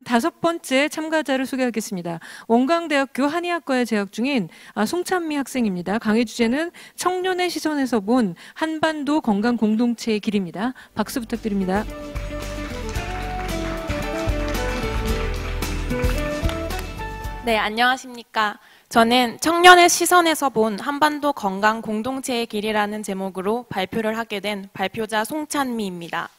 5번째 참가자를 소개하겠습니다. 원광대학교 한의학과에 재학 중인 송찬미 학생입니다. 강의 주제는 청년의 시선에서 본 한반도 건강 공동체의 길입니다. 박수 부탁드립니다. 네, 안녕하십니까. 저는 청년의 시선에서 본 한반도 건강 공동체의 길이라는 제목으로 발표를 하게 된 발표자 송찬미입니다.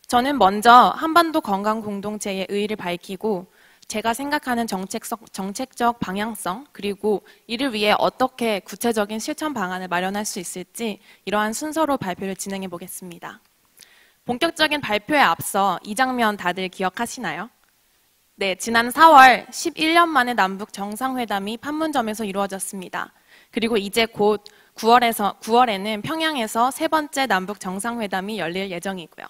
저는 먼저 한반도 건강 공동체의 의의를 밝히고 제가 생각하는 정책적 방향성 그리고 이를 위해 어떻게 구체적인 실천 방안을 마련할 수 있을지 이러한 순서로 발표를 진행해 보겠습니다. 본격적인 발표에 앞서 이 장면 다들 기억하시나요? 네, 지난 4월 11년 만에 남북 정상회담이 판문점에서 이루어졌습니다. 그리고 이제 곧 9월에는 평양에서 세 번째 남북 정상회담이 열릴 예정이고요.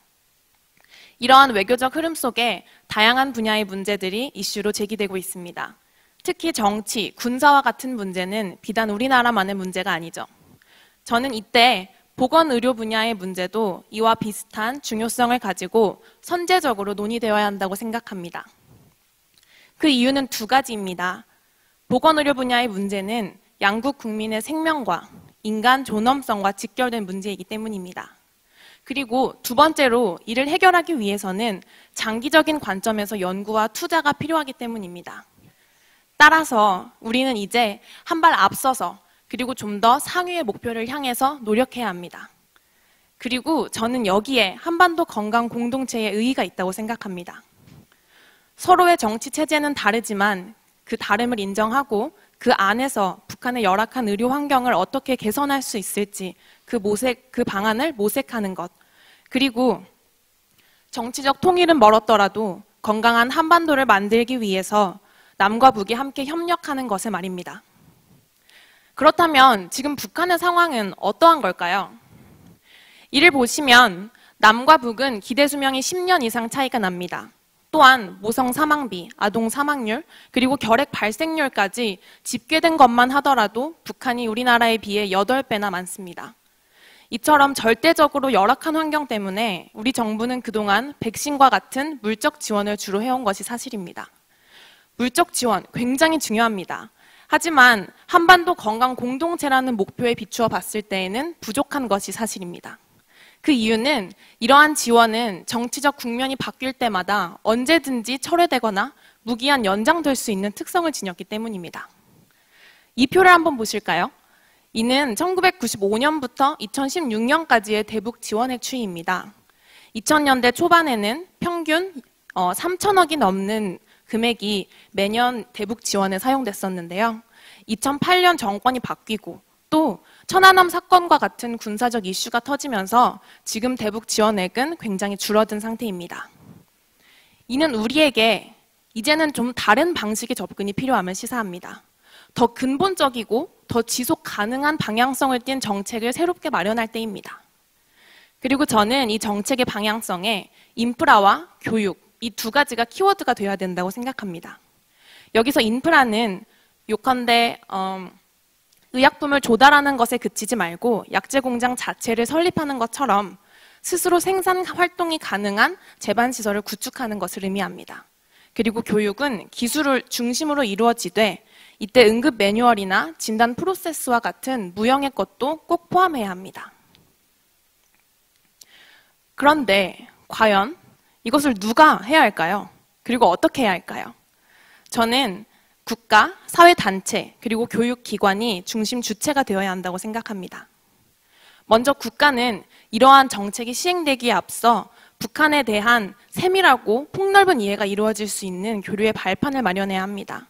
이러한 외교적 흐름 속에 다양한 분야의 문제들이 이슈로 제기되고 있습니다. 특히 정치, 군사와 같은 문제는 비단 우리나라만의 문제가 아니죠. 저는 이때 보건의료 분야의 문제도 이와 비슷한 중요성을 가지고 선제적으로 논의되어야 한다고 생각합니다. 그 이유는 두 가지입니다. 보건의료 분야의 문제는 양국 국민의 생명과 인간 존엄성과 직결된 문제이기 때문입니다. 그리고 두 번째로 이를 해결하기 위해서는 장기적인 관점에서 연구와 투자가 필요하기 때문입니다. 따라서 우리는 이제 한 발 앞서서 그리고 좀 더 상위의 목표를 향해서 노력해야 합니다. 그리고 저는 여기에 한반도 건강 공동체의 의의가 있다고 생각합니다. 서로의 정치 체제는 다르지만 그 다름을 인정하고 그 안에서 북한의 열악한 의료 환경을 어떻게 개선할 수 있을지 그 방안을 모색하는 것, 그리고 정치적 통일은 멀었더라도 건강한 한반도를 만들기 위해서 남과 북이 함께 협력하는 것을 말입니다. 그렇다면 지금 북한의 상황은 어떠한 걸까요? 이를 보시면 남과 북은 기대 수명이 10년 이상 차이가 납니다. 또한 모성 사망비, 아동 사망률, 그리고 결핵 발생률까지 집계된 것만 하더라도 북한이 우리나라에 비해 8배나 많습니다. 이처럼 절대적으로 열악한 환경 때문에 우리 정부는 그동안 백신과 같은 물적 지원을 주로 해온 것이 사실입니다. 물적 지원 굉장히 중요합니다. 하지만 한반도 건강 공동체라는 목표에 비추어 봤을 때에는 부족한 것이 사실입니다. 그 이유는 이러한 지원은 정치적 국면이 바뀔 때마다 언제든지 철회되거나 무기한 연장될 수 있는 특성을 지녔기 때문입니다. 이 표를 한번 보실까요? 이는 1995년부터 2016년까지의 대북 지원의 추이입니다. 2000년대 초반에는 평균 3천억이 넘는 금액이 매년 대북 지원에 사용됐었는데요. 2008년 정권이 바뀌고 또 천안함 사건과 같은 군사적 이슈가 터지면서 지금 대북 지원액은 굉장히 줄어든 상태입니다. 이는 우리에게 이제는 좀 다른 방식의 접근이 필요함을 시사합니다. 더 근본적이고 더 지속 가능한 방향성을 띈 정책을 새롭게 마련할 때입니다. 그리고 저는 이 정책의 방향성에 인프라와 교육, 이 두 가지가 키워드가 되어야 된다고 생각합니다. 여기서 인프라는 요컨대 의약품을 조달하는 것에 그치지 말고 약재 공장 자체를 설립하는 것처럼 스스로 생산 활동이 가능한 제반시설을 구축하는 것을 의미합니다. 그리고 교육은 기술을 중심으로 이루어지되 이때 응급 매뉴얼이나 진단 프로세스와 같은 무형의 것도 꼭 포함해야 합니다. 그런데 과연 이것을 누가 해야 할까요? 그리고 어떻게 해야 할까요? 저는 국가, 사회단체, 그리고 교육기관이 중심 주체가 되어야 한다고 생각합니다. 먼저 국가는 이러한 정책이 시행되기에 앞서 북한에 대한 세밀하고 폭넓은 이해가 이루어질 수 있는 교류의 발판을 마련해야 합니다.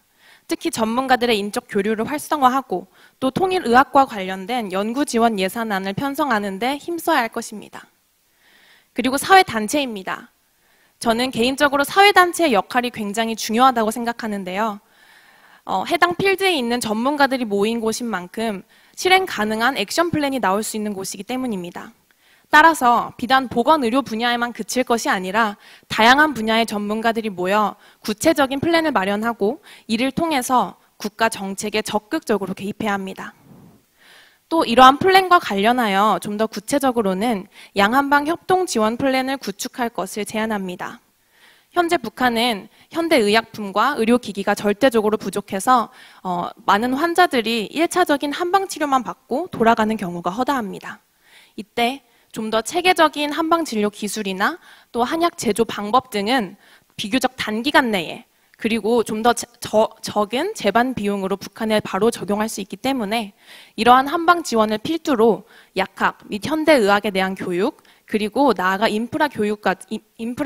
특히 전문가들의 인적 교류를 활성화하고 또 통일의학과 관련된 연구 지원 예산안을 편성하는 데 힘써야 할 것입니다. 그리고 사회단체입니다. 저는 개인적으로 사회단체의 역할이 굉장히 중요하다고 생각하는데요. 해당 필드에 있는 전문가들이 모인 곳인 만큼 실행 가능한 액션 플랜이 나올 수 있는 곳이기 때문입니다. 따라서 비단 보건의료 분야에만 그칠 것이 아니라 다양한 분야의 전문가들이 모여 구체적인 플랜을 마련하고 이를 통해서 국가 정책에 적극적으로 개입해야 합니다. 또 이러한 플랜과 관련하여 좀 더 구체적으로는 양한방 협동 지원 플랜을 구축할 것을 제안합니다. 현재 북한은 현대의약품과 의료기기가 절대적으로 부족해서 많은 환자들이 1차적인 한방치료만 받고 돌아가는 경우가 허다합니다. 이때 좀 더 체계적인 한방진료 기술이나 또 한약 제조 방법 등은 비교적 단기간 내에 그리고 좀 더 적은 재반 비용으로 북한에 바로 적용할 수 있기 때문에 이러한 한방 지원을 필두로 약학 및 현대의학에 대한 교육 그리고 나아가 인프라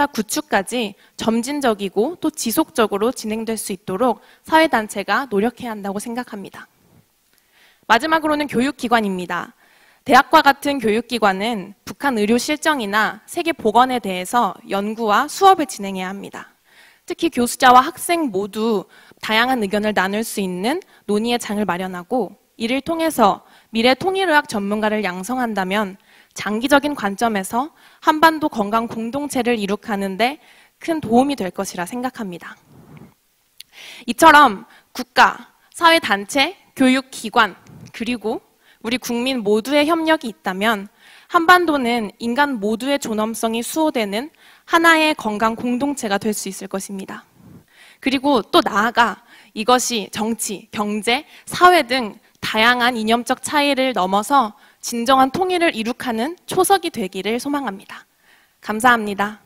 구축까지 점진적이고 또 지속적으로 진행될 수 있도록 사회단체가 노력해야 한다고 생각합니다. 마지막으로는 교육기관입니다. 대학과 같은 교육기관은 북한 의료 실정이나 세계보건에 대해서 연구와 수업을 진행해야 합니다. 특히 교수자와 학생 모두 다양한 의견을 나눌 수 있는 논의의 장을 마련하고 이를 통해서 미래 통일의학 전문가를 양성한다면 장기적인 관점에서 한반도 건강 공동체를 이룩하는 데 큰 도움이 될 것이라 생각합니다. 이처럼 국가, 사회단체, 교육기관, 그리고 우리 국민 모두의 협력이 있다면 한반도는 인간 모두의 존엄성이 수호되는 하나의 건강 공동체가 될 수 있을 것입니다. 그리고 또 나아가 이것이 정치, 경제, 사회 등 다양한 이념적 차이를 넘어서 진정한 통일을 이룩하는 초석이 되기를 소망합니다. 감사합니다.